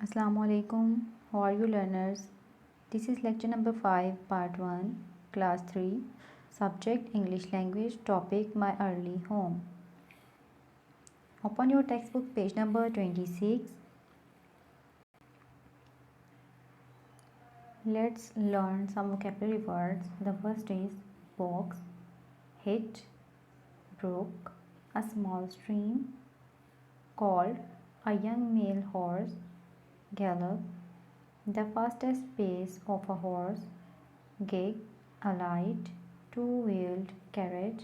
Assalamu alaikum. How are you learners? This is lecture number 5 part 1 class 3 subject English language topic my early home. Open your textbook page number 26. Let's learn some vocabulary words. The first is box, hit, brook, a small stream, called, a young male horse, gallop, the fastest pace of a horse, gig, a light, two-wheeled carriage,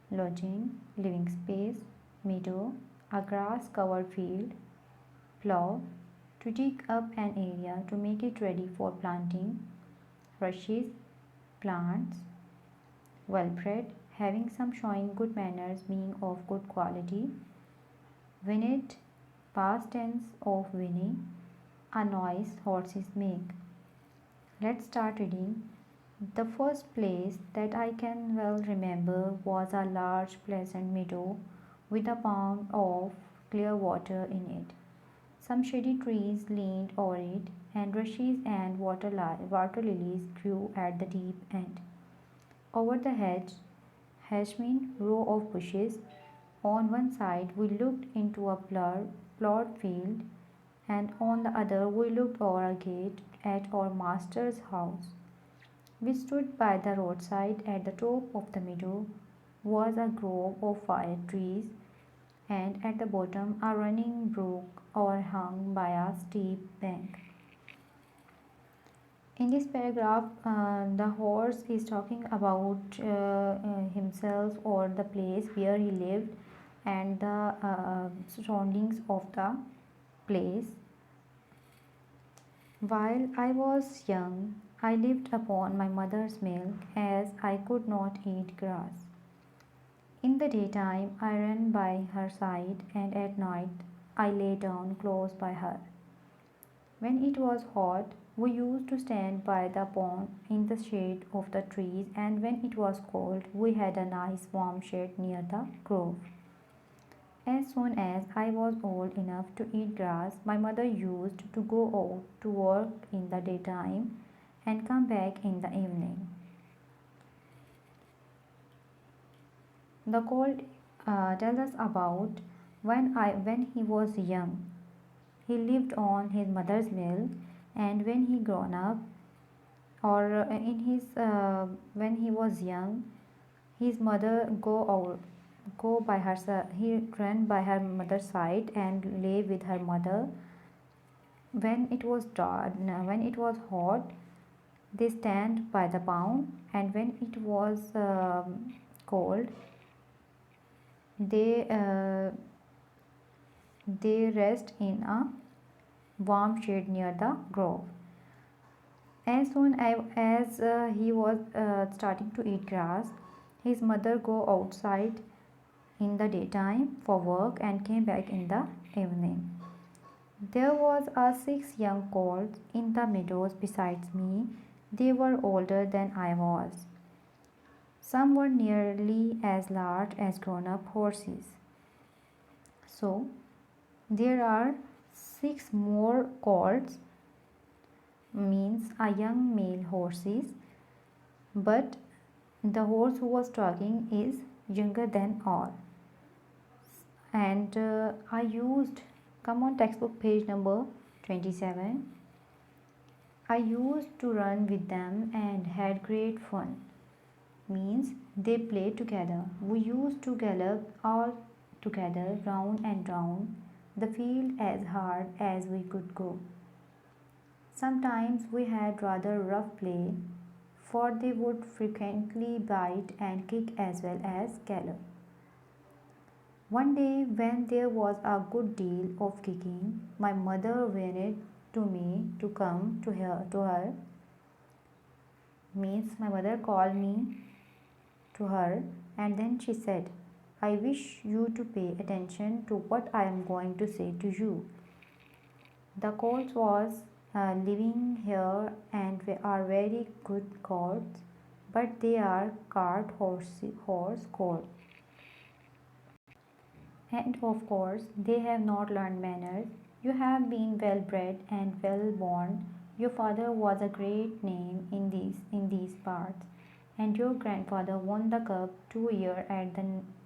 lodging, living space, meadow, a grass-covered field, plough, to dig up an area to make it ready for planting, rushes, plants, well-bred, having some showing good manners being of good quality, whinnied, past tense of whinny, a noise horses make. Let's start reading. The first place that I can well remember was a large pleasant meadow with a pond of clear water in it. Some shady trees leaned over it, and rushes and water lilies grew at the deep end. Over the hedge mean row of bushes. On one side we looked into a plowed field, and on the other we looked over a gate at our master's house. We stood by the roadside. At the top of the meadow was a grove of fir trees, and at the bottom a running brook overhung by a steep bank. In this paragraph, the horse is talking about himself or the place where he lived and the surroundings of the place. While I was young, I lived upon my mother's milk, as I could not eat grass. In the daytime I ran by her side, and at night I lay down close by her. When it was hot, we used to stand by the pond in the shade of the trees, and when it was cold, we had a nice warm shed near the grove. As soon as I was old enough to eat grass, my mother used to go out to work in the daytime and come back in the evening. The Colt tells us about when he was young. He lived on his mother's milk, and when he grown up, or in his when he was young, his mother go by her he ran by her mother's side and lay with her mother. When it was dark, when it was hot, they stand by the pond, and when it was cold, they uh, they rest in a warm shade near the grove. As soon as he was starting to eat grass, his mother go outside in the daytime for work and came back in the evening. There was a 6 young colts in the meadows besides me. They were older than I was. Some were nearly as large as grown-up horses. So there are 6 more colts, means a young male horses, but the horse who was talking is younger than all. And I used, come on textbook page number 27. I used to run with them and had great fun, means they played together. We used to gallop all together round and round the field as hard as we could go. Sometimes we had rather rough play, for they would frequently bite and kick as well as gallop. One day, when there was a good deal of kicking, my mother whinnied to me to come to her. Means my mother called me to her, and then she said, "I wish you to pay attention to what I am going to say to you. The colts was living here and are very good colts, but they are cart horse colts. And of course, they have not learned manners. You have been well bred and well born. Your father was a great name in these parts, and your grandfather won the cup 2 years at the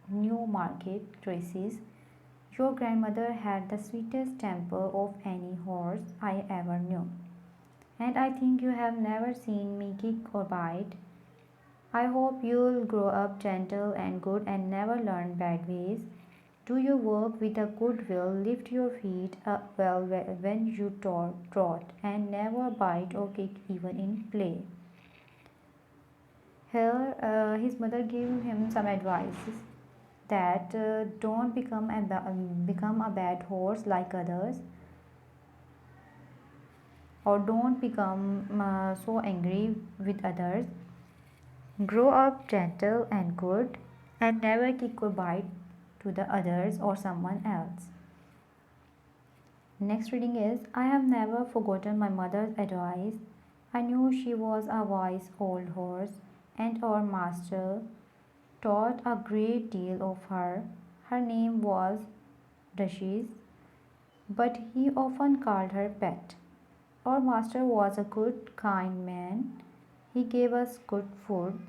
Newmarket races. Your grandmother had the sweetest temper of any horse I ever knew, and I think you have never seen me kick or bite. I hope you'll grow up gentle and good and never learn bad ways. Do your work with a good will, lift your feet up well when you trot, and never bite or kick even in play. Here, his mother gave him some advices that don't become a bad horse like others, or don't become so angry with others. Grow up gentle and good, and never kick or bite to the others or someone else. Next reading is I have never forgotten my mother's advice. I knew she was a wise old horse, and our master taught a great deal of her. Her name was Duchess, but he often called her Pet. Our master was a good, kind man. He gave us good food.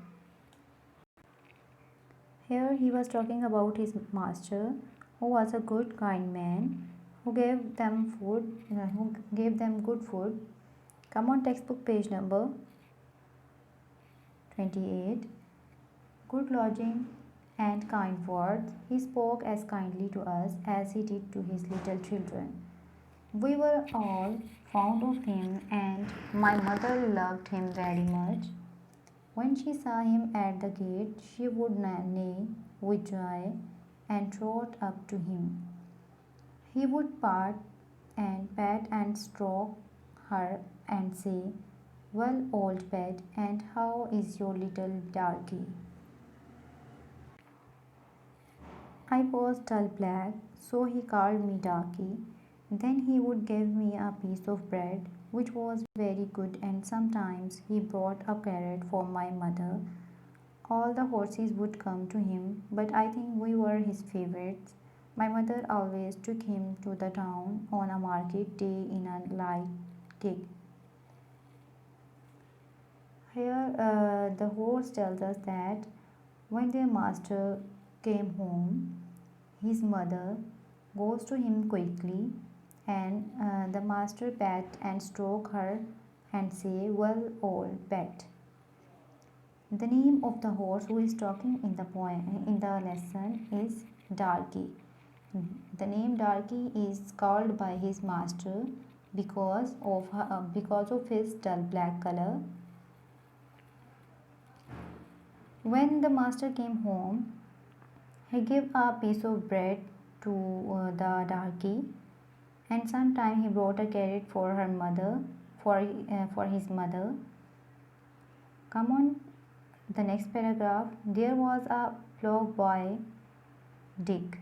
Here he was talking about his master, who was a good, kind man, who gave them good food. Come on, textbook page number 28. Good lodging and kind words. He spoke as kindly to us as he did to his little children. We were all fond of him, and my mother loved him very much. When she saw him at the gate, she would neigh with joy and trot up to him. He would pat and stroke her and say, "Well, old pet, and how is your little darky?" I was dull black, so he called me darky. Then he would give me a piece of bread, which was very good, and sometimes he brought a carrot for my mother. All the horses would come to him, but I think we were his favorites. My mother always took him to the town on a market day in a light gig. Here, the horse tells us that when their master came home, his mother goes to him quickly, and the master pat and stroke her and say, "Well, old pet." The name of the horse who is talking in the poem in the lesson is Darky. The name Darky is called by his master because of his dull black color. When the master came home, he gave a piece of bread to the darky, and sometime he brought a carrot for her mother, for his mother. Come on, the next paragraph. There was a ploughboy, Dick.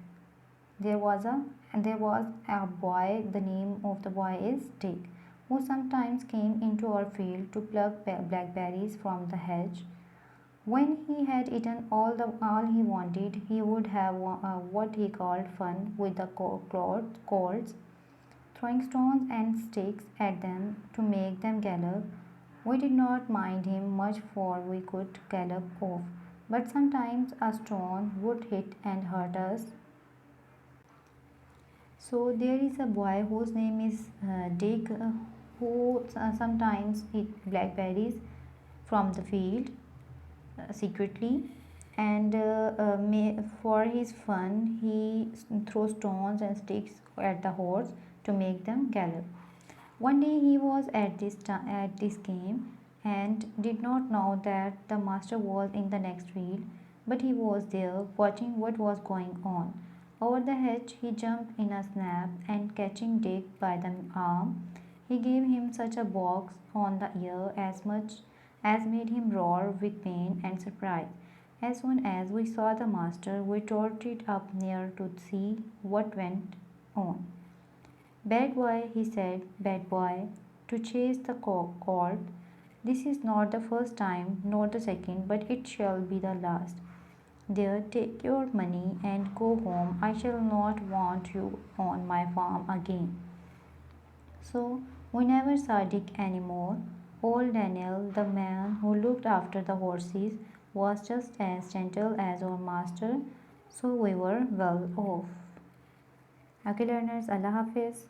There was a boy. The name of the boy is Dick, who sometimes came into our field to pluck blackberries from the hedge. When he had eaten all he wanted, he would have what he called fun with the colts, throwing stones and sticks at them to make them gallop. We did not mind him much, for we could gallop off, but sometimes a stone would hit and hurt us. So there is a boy whose name is Dick, who sometimes eat blackberries from the field secretly, and for his fun he throws stones and sticks at the horse to make them gallop. One day he was at this game and did not know that the master was in the next field, but he was there watching what was going on. Over the hedge he jumped in a snap, and catching Dick by the arm, he gave him such a box on the ear as much as made him roar with pain and surprise. As soon as we saw the master, we trotted up near to see what went on. "Bad boy," he said, "bad boy, to chase the colt. This is not the first time, nor the second, but it shall be the last. There, take your money and go home. I shall not want you on my farm again." So we never saw Dick anymore. Old Daniel, the man who looked after the horses, was just as gentle as our master, so we were well off. Okay, learners, Allah Hafiz.